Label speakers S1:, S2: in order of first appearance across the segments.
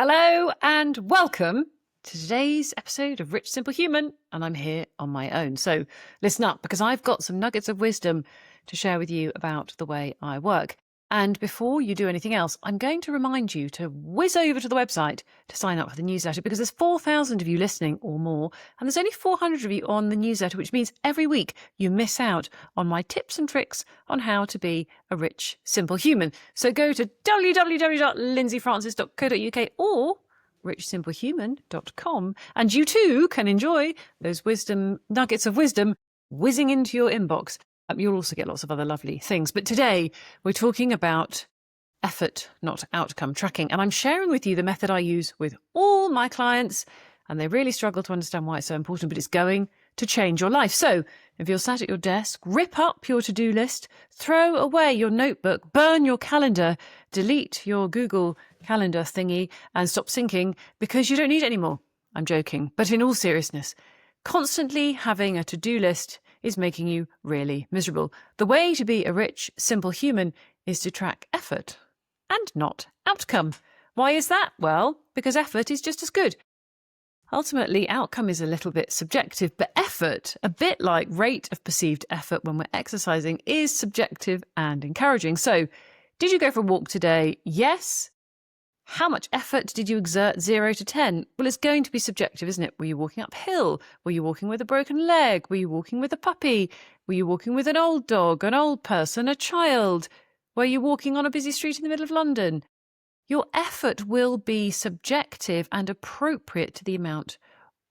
S1: Hello and welcome to today's episode of Rich Simple Human, and I'm here on my own. So listen up, because I've got some nuggets of wisdom to share with you about the way I work. And before you do anything else, I'm going to remind you to whiz over to the website to sign up for the newsletter, because there's 4,000 of you listening or more, and there's only 400 of you on the newsletter, which means every week you miss out on my tips and tricks on how to be a rich, simple human. So go to www.lindseyfrancis.co.uk or richsimplehuman.com, and you too can enjoy those nuggets of wisdom whizzing into your inbox. You'll also get lots of other lovely things. But today we're talking about effort, not outcome tracking. And I'm sharing with you the method I use with all my clients, and they really struggle to understand why it's so important, but it's going to change your life. So if you're sat at your desk, rip up your to-do list, throw away your notebook, burn your calendar, delete your Google Calendar thingy, and stop thinking, because you don't need it anymore. I'm joking. But in all seriousness, constantly having a to-do list is making you really miserable. The way to be a rich, simple human is to track effort and not outcome. Why is that? Well, because effort is just as good. Ultimately, outcome is a little bit subjective, but effort, a bit like rate of perceived effort when we're exercising, is subjective and encouraging. So, did you go for a walk today? Yes. How much effort did you exert 0 to 10? Well, it's going to be subjective, isn't it? Were you walking uphill? Were you walking with a broken leg? Were you walking with a puppy? Were you walking with an old dog, an old person, a child? Were you walking on a busy street in the middle of London? Your effort will be subjective and appropriate to the amount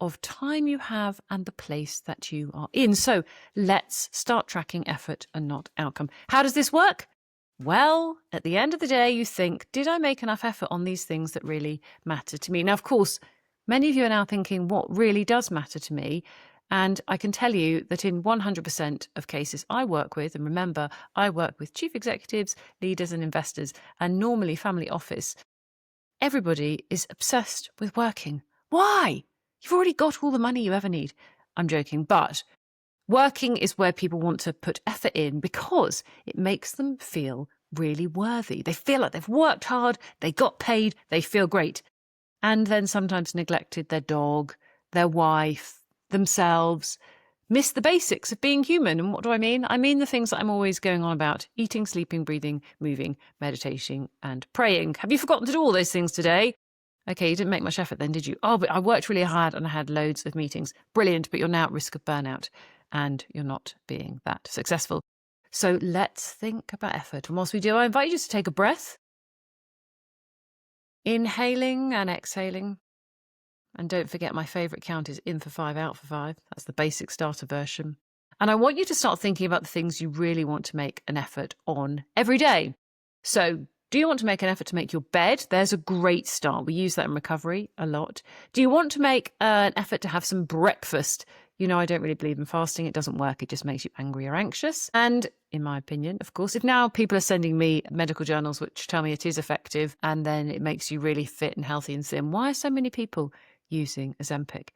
S1: of time you have and the place that you are in. So let's start tracking effort and not outcome. How does this work? Well, at the end of the day, you think, did I make enough effort on these things that really matter to me? Now, of course, many of you are now thinking, what really does matter to me? And I can tell you that in 100% of cases I work with, and remember, I work with chief executives, leaders and investors, and normally family office, everybody is obsessed with working. Why? You've already got all the money you ever need. I'm joking, but working is where people want to put effort in because it makes them feel really worthy. They feel like they've worked hard, they got paid, they feel great. And then sometimes neglected their dog, their wife, themselves, miss the basics of being human. And what do I mean? I mean the things that I'm always going on about: eating, sleeping, breathing, moving, meditating, and praying. Have you forgotten to do all those things today? Okay, you didn't make much effort then, did you? Oh, but I worked really hard and I had loads of meetings. Brilliant, but you're now at risk of burnout and you're not being that successful. So let's think about effort. And whilst we do, I invite you just to take a breath. Inhaling and exhaling. And don't forget, my favourite count is in for 5, out for 5. That's the basic starter version. And I want you to start thinking about the things you really want to make an effort on every day. So, do you want to make an effort to make your bed? There's a great start. We use that in recovery a lot. Do you want to make an effort to have some breakfast? You know, I don't really believe in fasting. It doesn't work. It just makes you angry or anxious. And in my opinion, of course, if now people are sending me medical journals which tell me it is effective and then it makes you really fit and healthy and thin, why are so many people using Ozempic?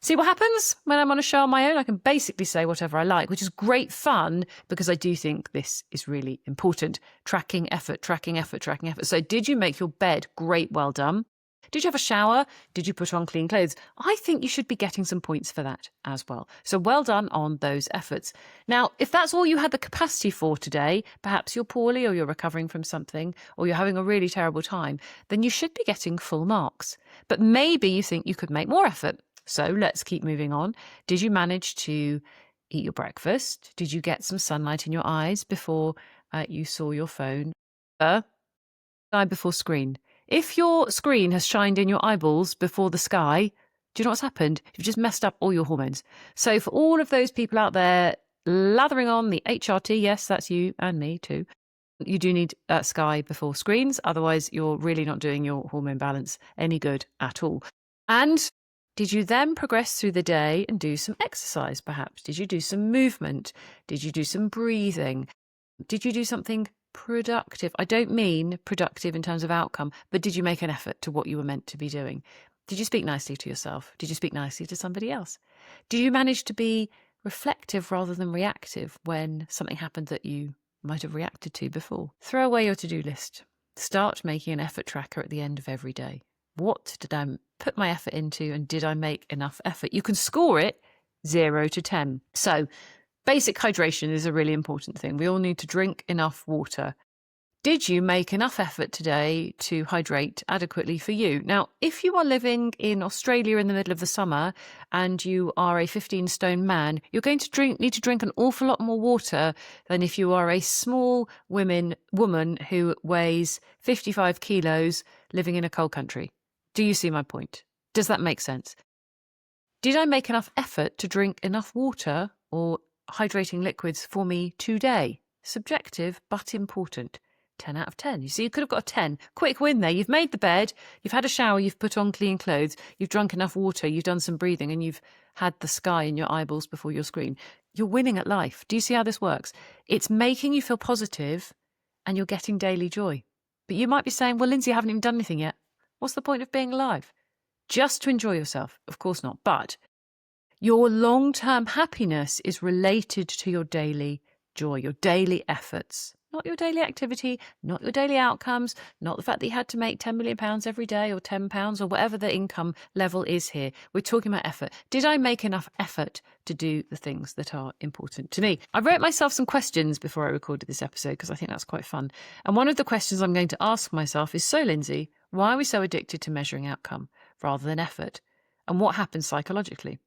S1: See what happens when I'm on a show on my own? I can basically say whatever I like, which is great fun because I do think this is really important. Tracking effort, tracking effort, tracking effort. So did you make your bed? Great, well done. Did you have a shower? Did you put on clean clothes? I think you should be getting some points for that as well. So well done on those efforts. Now, if that's all you had the capacity for today, perhaps you're poorly or you're recovering from something or you're having a really terrible time, then you should be getting full marks. But maybe you think you could make more effort. So let's keep moving on. Did you manage to eat your breakfast? Did you get some sunlight in your eyes before you saw your phone? Eye before screen. If your screen has shined in your eyeballs before the sky, do you know what's happened? You've just messed up all your hormones. So for all of those people out there lathering on the HRT, yes, that's you and me too, you do need sky before screens. Otherwise, you're really not doing your hormone balance any good at all. And did you then progress through the day and do some exercise, perhaps? Did you do some movement? Did you do some breathing? Did you do something productive? I don't mean productive in terms of outcome, but did you make an effort to what you were meant to be doing? Did you speak nicely to yourself? Did you speak nicely to somebody else? Did you manage to be reflective rather than reactive when something happened that you might have reacted to before? Throw away your to-do list. Start making an effort tracker at the end of every day. What did I put my effort into, and did I make enough effort? You can score it 0 to 10. So basic hydration is a really important thing. We all need to drink enough water. Did you make enough effort today to hydrate adequately for you? Now, if you are living in Australia in the middle of the summer and you are a 15-stone man, you're going to need to drink an awful lot more water than if you are a small woman who weighs 55 kilos living in a cold country. Do you see my point? Does that make sense? Did I make enough effort to drink enough water or hydrating liquids for me today? Subjective, but important. 10 out of 10. You see, you could have got a 10. Quick win there. You've made the bed, you've had a shower, you've put on clean clothes, you've drunk enough water, you've done some breathing, and you've had the sky in your eyeballs before your screen. You're winning at life. Do you see how this works? It's making you feel positive and you're getting daily joy. But you might be saying, well, Lindsey, I haven't even done anything yet. What's the point of being alive? Just to enjoy yourself? Of course not. But your long-term happiness is related to your daily joy, your daily efforts. Not your daily activity, not your daily outcomes, not the fact that you had to make £10 million every day or £10 or whatever the income level is here. We're talking about effort. Did I make enough effort to do the things that are important to me? I wrote myself some questions before I recorded this episode because I think that's quite fun. And one of the questions I'm going to ask myself is, so Lindsey, why are we so addicted to measuring outcome rather than effort? And what happens psychologically?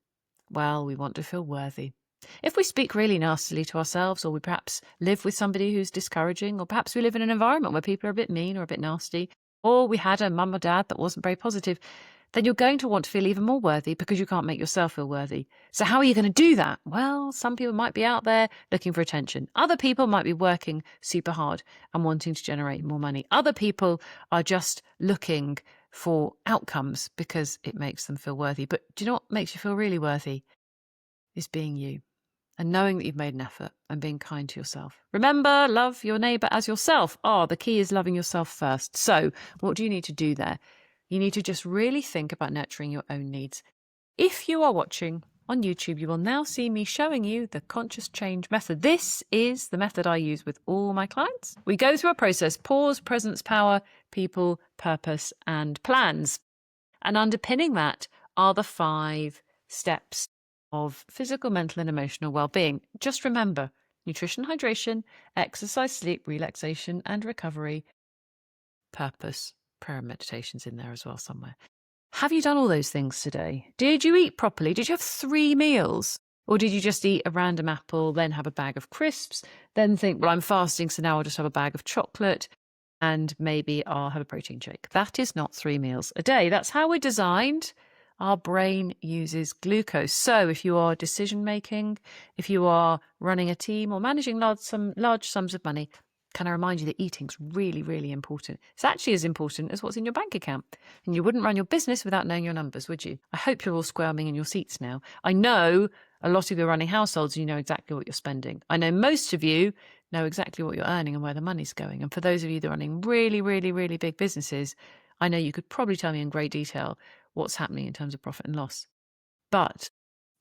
S1: Well, we want to feel worthy. If we speak really nastily to ourselves, or we perhaps live with somebody who's discouraging, or perhaps we live in an environment where people are a bit mean or a bit nasty, or we had a mum or dad that wasn't very positive, then you're going to want to feel even more worthy because you can't make yourself feel worthy. So how are you going to do that? Well, some people might be out there looking for attention. Other people might be working super hard and wanting to generate more money. Other people are just looking for outcomes because it makes them feel worthy. But do you know what makes you feel really worthy? Is being you and knowing that you've made an effort and being kind to yourself. Remember, love your neighbour as yourself. The key is loving yourself first. So what do you need to do there? You need to just really think about nurturing your own needs. If you are watching on YouTube, you will now see me showing you the conscious change method. This is the method I use with all my clients. We go through a process: pause, presence, power, people, purpose, and plans. And underpinning that are the 5 steps of physical, mental, and emotional well-being. Just remember: nutrition, hydration, exercise, sleep, relaxation, and recovery, purpose, prayer and meditation's in there as well somewhere. Have you done all those things today? Did you eat properly? Did you have 3 meals? Or did you just eat a random apple, then have a bag of crisps, then think, well, I'm fasting, so now I'll just have a bag of chocolate, and maybe I'll have a protein shake? That is not 3 meals a day. That's how we're designed. Our brain uses glucose. So if you are decision making, if you are running a team or managing large sums of money, can I remind you that eating's really, really important. It's actually as important as what's in your bank account. And you wouldn't run your business without knowing your numbers, would you? I hope you're all squirming in your seats now. I know a lot of you are running households, you know exactly what you're spending. I know most of you know exactly what you're earning and where the money's going. And for those of you that are running really, really, really big businesses, I know you could probably tell me in great detail what's happening in terms of profit and loss. But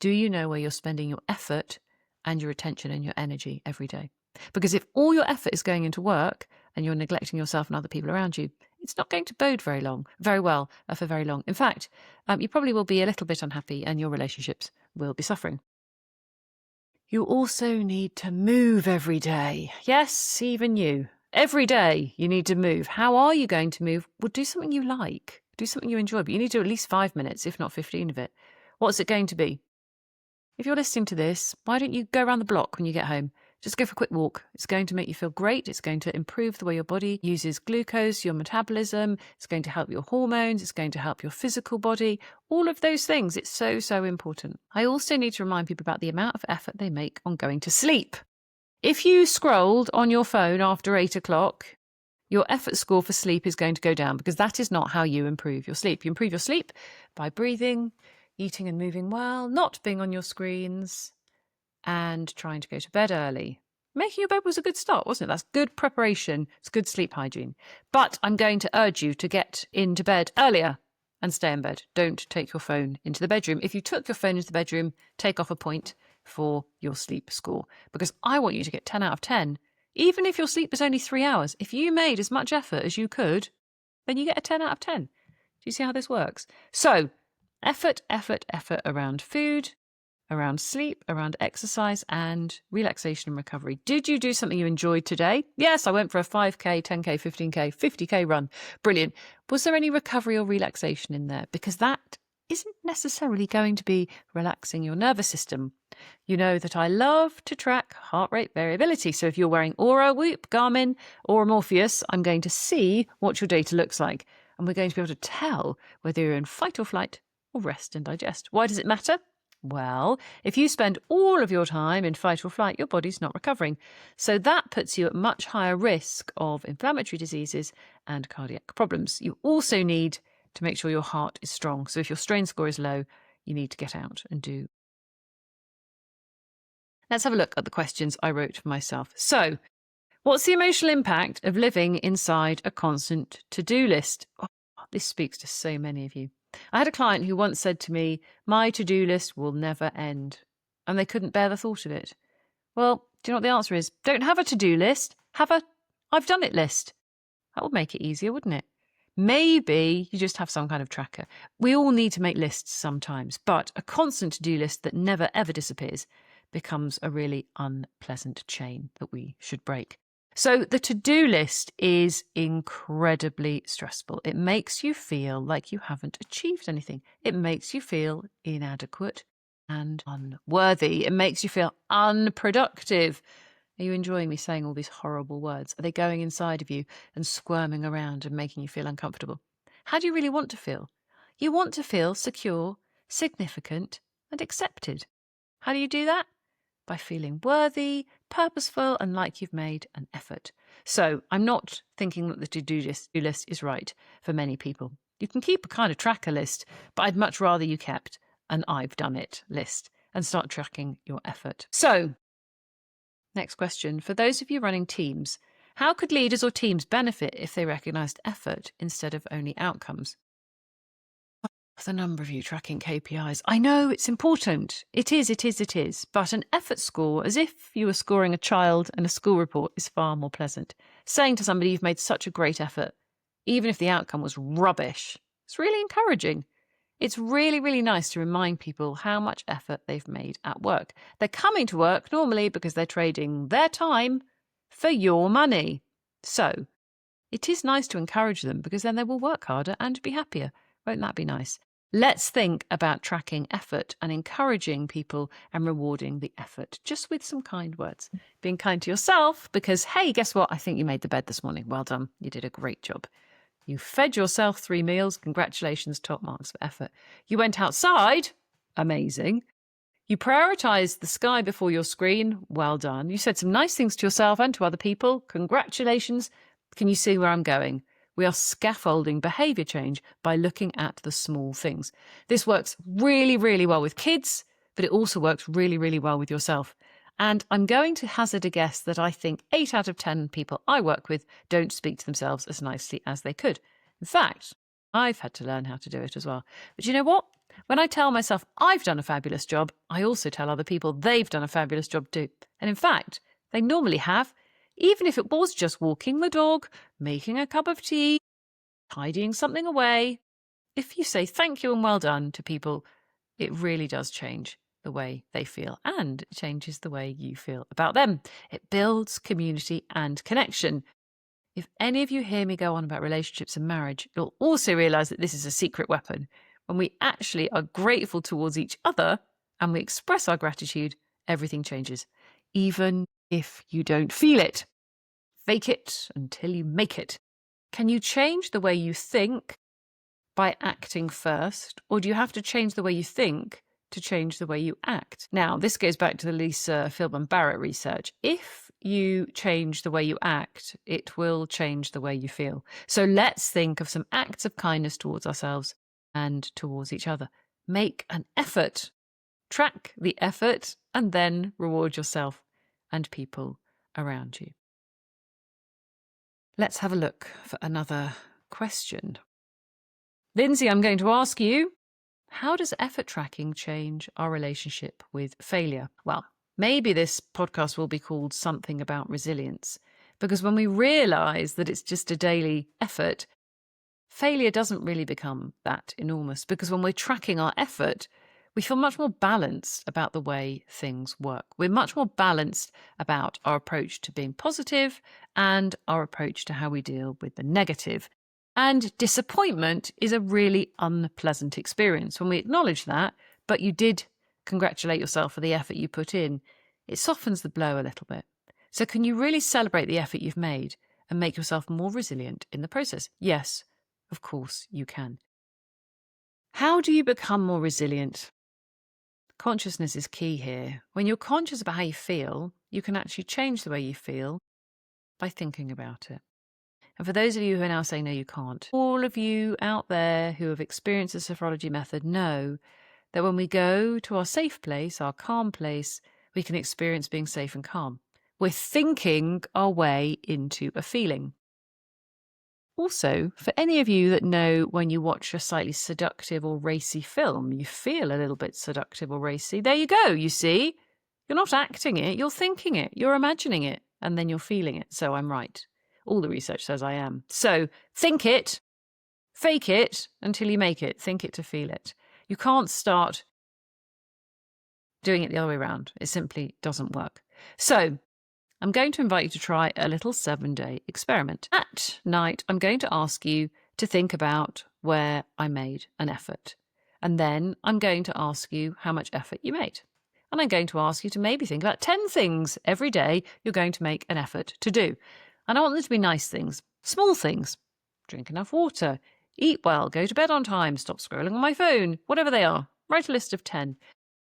S1: do you know where you're spending your effort and your attention and your energy every day? Because if all your effort is going into work and you're neglecting yourself and other people around you, it's not going to bode very well for very long. In fact, you probably will be a little bit unhappy and your relationships will be suffering. You also need to move every day. Yes, even you. Every day you need to move. How are you going to move? Well, do something you like. Do something you enjoy, but you need to do at least 5 minutes, if not 15 of it. What's it going to be? If you're listening to this, why don't you go around the block when you get home? Just go for a quick walk. It's going to make you feel great. It's going to improve the way your body uses glucose, your metabolism. It's going to help your hormones. It's going to help your physical body. All of those things. It's so, so important. I also need to remind people about the amount of effort they make on going to sleep. If you scrolled on your phone after 8 o'clock, your effort score for sleep is going to go down, because that is not how you improve your sleep. You improve your sleep by breathing, eating and moving well, not being on your screens, and trying to go to bed early. Making your bed was a good start, wasn't it? That's good preparation. It's good sleep hygiene. But I'm going to urge you to get into bed earlier and stay in bed. Don't take your phone into the bedroom. If you took your phone into the bedroom, take off a point for your sleep score, because I want you to get 10 out of 10. Even if your sleep is only 3 hours, if you made as much effort as you could, then you get a 10 out of 10. Do you see how this works? So effort around food, around sleep, around exercise and relaxation and recovery. Did you do something you enjoyed today? Yes, I went for a 5K, 10K, 15K, 50K run. Brilliant. Was there any recovery or relaxation in there? Because that isn't necessarily going to be relaxing your nervous system. You know that I love to track heart rate variability. So if you're wearing Aura, Whoop, Garmin, or Morpheus, I'm going to see what your data looks like. And we're going to be able to tell whether you're in fight or flight or rest and digest. Why does it matter? Well, if you spend all of your time in fight or flight, your body's not recovering. So that puts you at much higher risk of inflammatory diseases and cardiac problems. You also need to make sure your heart is strong. So if your strain score is low, you need to get out and do. Let's have a look at the questions I wrote for myself. So, what's the emotional impact of living inside a constant to-do list? Oh, this speaks to so many of you. I had a client who once said to me, my to-do list will never end. And they couldn't bear the thought of it. Well, do you know what the answer is? Don't have a to-do list. Have a I've done it list. That would make it easier, wouldn't it? Maybe you just have some kind of tracker. We all need to make lists sometimes, but a constant to-do list that never ever disappears becomes a really unpleasant chain that we should break. So the to-do list is incredibly stressful. It makes you feel like you haven't achieved anything. It makes you feel inadequate and unworthy. It makes you feel unproductive. Are you enjoying me saying all these horrible words? Are they going inside of you and squirming around and making you feel uncomfortable? How do you really want to feel? You want to feel secure, significant, and accepted. How do you do that? By feeling worthy, purposeful, and like you've made an effort. So I'm not thinking that the to-do list is right for many people. You can keep a kind of tracker list, but I'd much rather you kept an I've done it list and start tracking your effort. So, next question. For those of you running teams, how could leaders or teams benefit if they recognised effort instead of only outcomes? The number of you tracking KPIs. I know it's important. It is. But an effort score, as if you were scoring a child in a school report, is far more pleasant. Saying to somebody you've made such a great effort, even if the outcome was rubbish, it's really encouraging. It's really, really nice to remind people how much effort they've made at work. They're coming to work normally because they're trading their time for your money. So it is nice to encourage them because then they will work harder and be happier. Won't that be nice? Let's think about tracking effort and encouraging people and rewarding the effort, just with some kind words. Being kind to yourself because, hey, guess what? I think you made the bed this morning. Well done. You did a great job. You fed yourself 3 meals. Congratulations, top marks for effort. You went outside. Amazing. You prioritised the sky before your screen. Well done. You said some nice things to yourself and to other people. Congratulations. Can you see where I'm going? We are scaffolding behaviour change by looking at the small things. This works really, really well with kids, but it also works really, really well with yourself. And I'm going to hazard a guess that I think 8 out of 10 people I work with don't speak to themselves as nicely as they could. In fact, I've had to learn how to do it as well. But you know what? When I tell myself I've done a fabulous job, I also tell other people they've done a fabulous job too. And in fact, they normally have. Even if it was just walking the dog, making a cup of tea, tidying something away. If you say thank you and well done to people, it really does change the way they feel and it changes the way you feel about them. It builds community and connection. If any of you hear me go on about relationships and marriage, you'll also realise that this is a secret weapon. When we actually are grateful towards each other and we express our gratitude, everything changes. Even if you don't feel it. Fake it until you make it. Can you change the way you think by acting first, or do you have to change the way you think to change the way you act? Now, this goes back to the Lisa Philbin Barrett research. If you change the way you act, it will change the way you feel. So let's think of some acts of kindness towards ourselves and towards each other. Make an effort. Track the effort and then reward yourself and people around you. Let's have a look for another question. Lindsey, I'm going to ask you, how does effort tracking change our relationship with failure? Well, maybe this podcast will be called Something About Resilience, because when we realise that it's just a daily effort, failure doesn't really become that enormous, because when we're tracking our effort, we feel much more balanced about the way things work. We're much more balanced about our approach to being positive and our approach to how we deal with the negative. And disappointment is a really unpleasant experience. When we acknowledge that, but you did congratulate yourself for the effort you put in, it softens the blow a little bit. So can you really celebrate the effort you've made and make yourself more resilient in the process? Yes, of course you can. How do you become more resilient? Consciousness is key here. When you're conscious about how you feel, you can actually change the way you feel by thinking about it. And for those of you who are now saying, no, you can't, all of you out there who have experienced the sophrology method know that when we go to our safe place, our calm place, we can experience being safe and calm. We're thinking our way into a feeling. Also, for any of you that know when you watch a slightly seductive or racy film, you feel a little bit seductive or racy, there you go, you see? You're not acting it, you're thinking it, you're imagining it, and then you're feeling it. So I'm right. All the research says I am. So think it, fake it until you make it. Think it to feel it. You can't start doing it the other way around. It simply doesn't work. So I'm going to invite you to try a little 7-day experiment. At night, I'm going to ask you to think about where I made an effort. And then I'm going to ask you how much effort you made. And I'm going to ask you to maybe think about 10 things every day you're going to make an effort to do. And I want them to be nice things, small things. Drink enough water, eat well, go to bed on time, stop scrolling on my phone, whatever they are. Write a list of 10.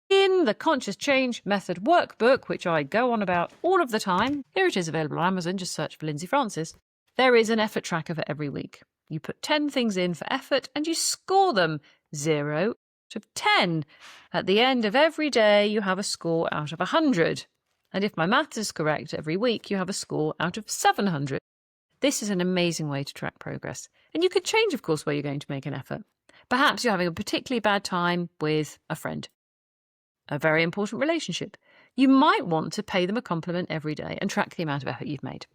S1: In the Conscious Change Method workbook, which I go on about all of the time, here it is available on Amazon, just search for Lindsey Francis, there is an effort tracker for every week. You put 10 things in for effort and you score them 0 to 10. At the end of every day, you have a score out of 100. And if my maths is correct, every week you have a score out of 700. This is an amazing way to track progress. And you could change, of course, where you're going to make an effort. Perhaps you're having a particularly bad time with a friend, a very important relationship. You might want to pay them a compliment every day and track the amount of effort you've made.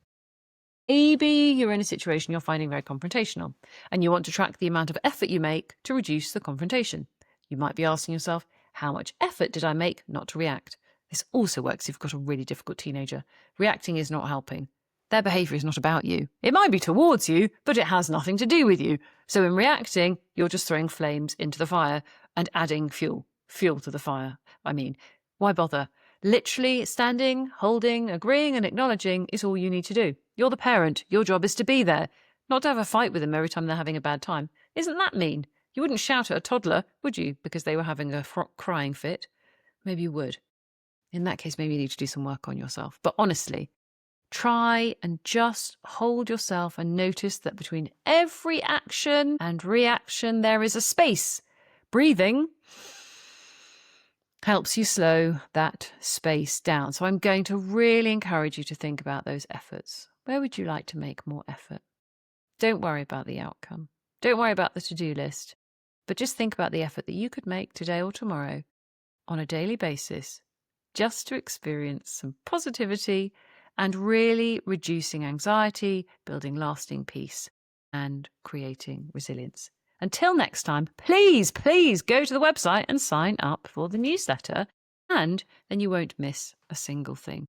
S1: Maybe you're in a situation you're finding very confrontational and you want to track the amount of effort you make to reduce the confrontation. You might be asking yourself, how much effort did I make not to react? This also works if you've got a really difficult teenager. Reacting is not helping. Their behaviour is not about you. It might be towards you, but it has nothing to do with you. So in reacting, you're just throwing flames into the fire and adding fuel to the fire. I mean, why bother? Literally standing, holding, agreeing and acknowledging is all you need to do. You're the parent. Your job is to be there, not to have a fight with them every time they're having a bad time. Isn't that mean? You wouldn't shout at a toddler, would you, because they were having a crying fit? Maybe you would. In that case, maybe you need to do some work on yourself. But honestly, try and just hold yourself and notice that between every action and reaction, there is a space. Breathing helps you slow that space down. So I'm going to really encourage you to think about those efforts. Where would you like to make more effort? Don't worry about the outcome. Don't worry about the to-do list. But just think about the effort that you could make today or tomorrow on a daily basis just to experience some positivity and really reducing anxiety, building lasting peace and creating resilience. Until next time, please go to the website and sign up for the newsletter, and then you won't miss a single thing.